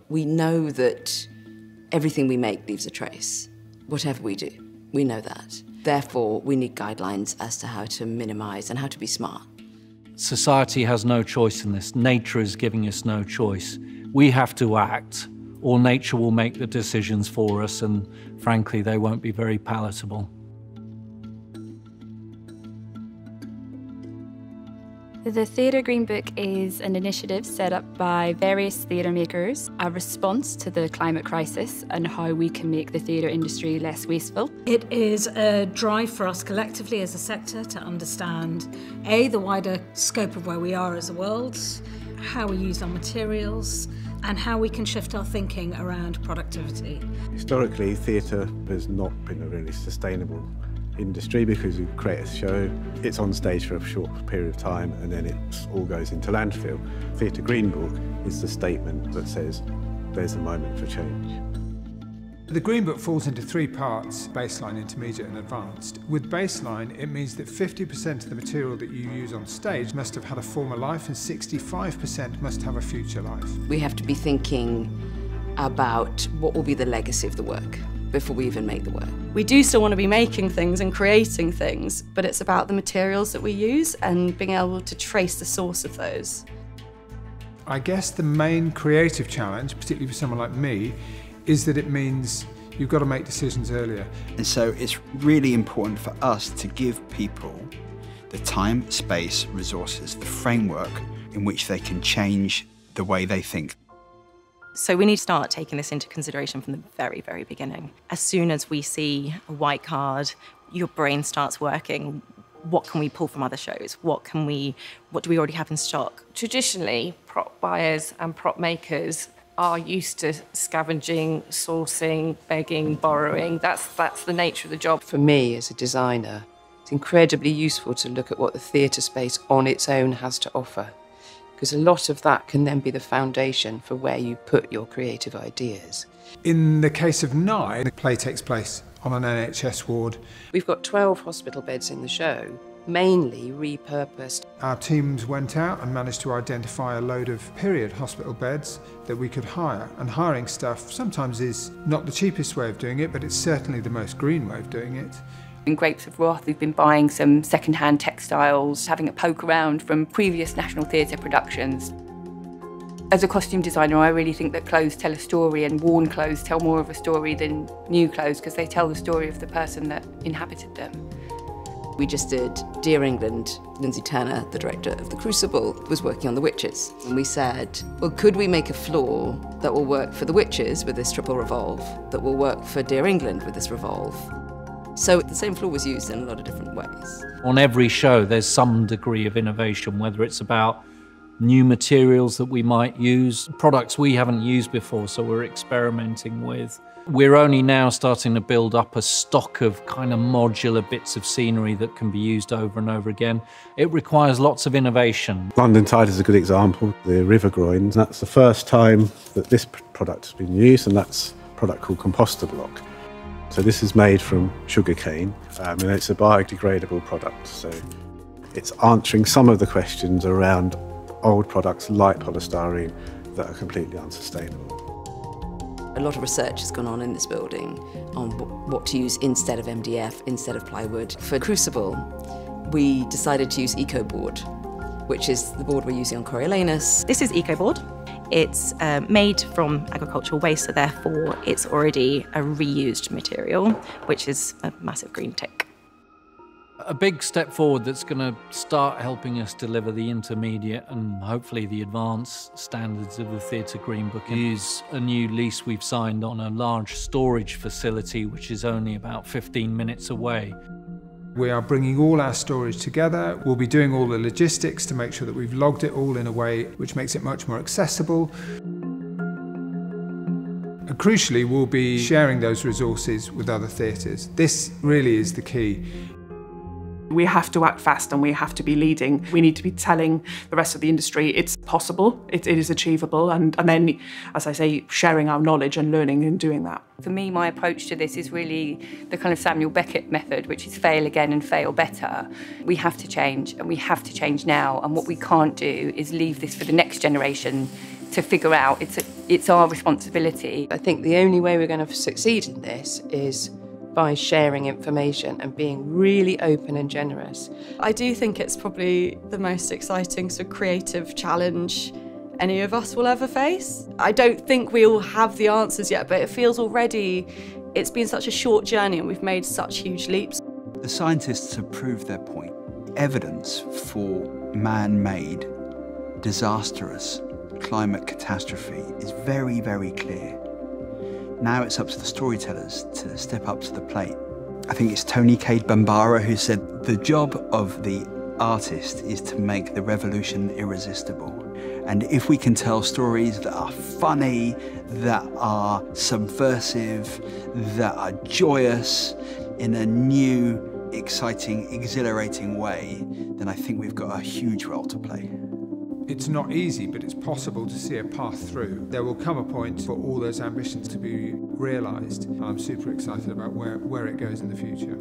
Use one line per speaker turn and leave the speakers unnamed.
We know that everything we make leaves a trace, whatever we do. We know that. Therefore, we need guidelines as to how to minimise and how to be smart.
Society has no choice in this. Nature is giving us no choice. We have to act, or nature will make the decisions for us, and frankly, they won't be very palatable.
The Theatre Green Book is an initiative set up by various theatre makers, a response to the climate crisis and how we can make the theatre industry less wasteful.
It is a drive for us collectively as a sector to understand, A, the wider scope of where we are as a world, how we use our materials, and how we can shift our thinking around productivity.
Historically, theatre has not been a really sustainable industry because you create a show, it's on stage for a short period of time and then it all goes into landfill. Theatre Green Book is the statement that says there's a moment for change.
The Green Book falls into three parts: baseline, intermediate and advanced. With baseline, it means that 50% of the material that you use on stage must have had a former life and 65% must have a future life.
We have to be thinking about what will be the legacy of the work before we even make the work.
We do still want to be making things and creating things, but it's about the materials that we use and being able to trace the source of those.
I guess the main creative challenge, particularly for someone like me, is that it means you've got to make decisions earlier.
And so it's really important for us to give people the time, space, resources, the framework in which they can change the way they think.
So we need to start taking this into consideration from the very, very beginning. As soon as we see a white card, your brain starts working. What can we pull from other shows? What do we already have in stock?
Traditionally, prop buyers and prop makers are used to scavenging, sourcing, begging, borrowing. That's the nature of the job.
For me as a designer, it's incredibly useful to look at what the theatre space on its own has to offer, because a lot of that can then be the foundation for where you put your creative ideas.
In the case of Nye, the play takes place on an NHS ward.
We've got 12 hospital beds in the show, mainly repurposed.
Our teams went out and managed to identify a load of period hospital beds that we could hire. And hiring stuff sometimes is not the cheapest way of doing it, but it's certainly the most green way of doing it.
In Grapes of Wrath, we've been buying some second-hand textiles, having a poke around from previous National Theatre productions. As a costume designer, I really think that clothes tell a story, and worn clothes tell more of a story than new clothes, because they tell the story of the person that inhabited them.
We just did Dear England. Lindsay Turner, the director of The Crucible, was working on The Witches. And we said, well, could we make a floor that will work for The Witches with this triple revolve, that will work for Dear England with this revolve? So the same floor was used in a lot of different ways.
On every show, there's some degree of innovation, whether it's about new materials that we might use, products we haven't used before, so we're experimenting with. We're only now starting to build up a stock of kind of modular bits of scenery that can be used over and over again. It requires lots of innovation.
London Tide is a good example. The river groins, that's the first time that this product has been used, and that's a product called Composter Block. So this is made from sugarcane, and it's a biodegradable product. So it's answering some of the questions around old products like polystyrene that are completely unsustainable.
A lot of research has gone on in this building on what to use instead of MDF, instead of plywood. For Crucible, we decided to use EcoBoard, which is the board we're using on Coriolanus.
This is EcoBoard. It's made from agricultural waste, so therefore it's already a reused material, which is a massive green tick.
A big step forward that's going to start helping us deliver the intermediate and hopefully the advanced standards of the Theatre Green Book is a new lease we've signed on a large storage facility which is only about 15 minutes away.
We are bringing all our storage together. We'll be doing all the logistics to make sure that we've logged it all in a way which makes it much more accessible. And crucially, we'll be sharing those resources with other theatres. This really is the key.
We have to act fast and we have to be leading. We need to be telling the rest of the industry it's possible, it is achievable, and then, as I say, sharing our knowledge and learning and doing that.
For me, my approach to this is really the kind of Samuel Beckett method, which is fail again and fail better. We have to change, and we have to change now, and what we can't do is leave this for the next generation to figure out. It's our responsibility.
I think the only way we're going to succeed in this is by sharing information and being really open and generous.
I do think it's probably the most exciting sort of creative challenge any of us will ever face. I don't think we all have the answers yet, but it feels already, it's been such a short journey and we've made such huge leaps.
The scientists have proved their point. Evidence for man-made, disastrous climate catastrophe is very, very clear. Now it's up to the storytellers to step up to the plate. I think it's Tony Cade Bambara who said, the job of the artist is to make the revolution irresistible. And if we can tell stories that are funny, that are subversive, that are joyous in a new, exciting, exhilarating way, then I think we've got a huge role to play.
It's not easy, but it's possible to see a path through. There will come a point for all those ambitions to be realised, and I'm super excited about where it goes in the future.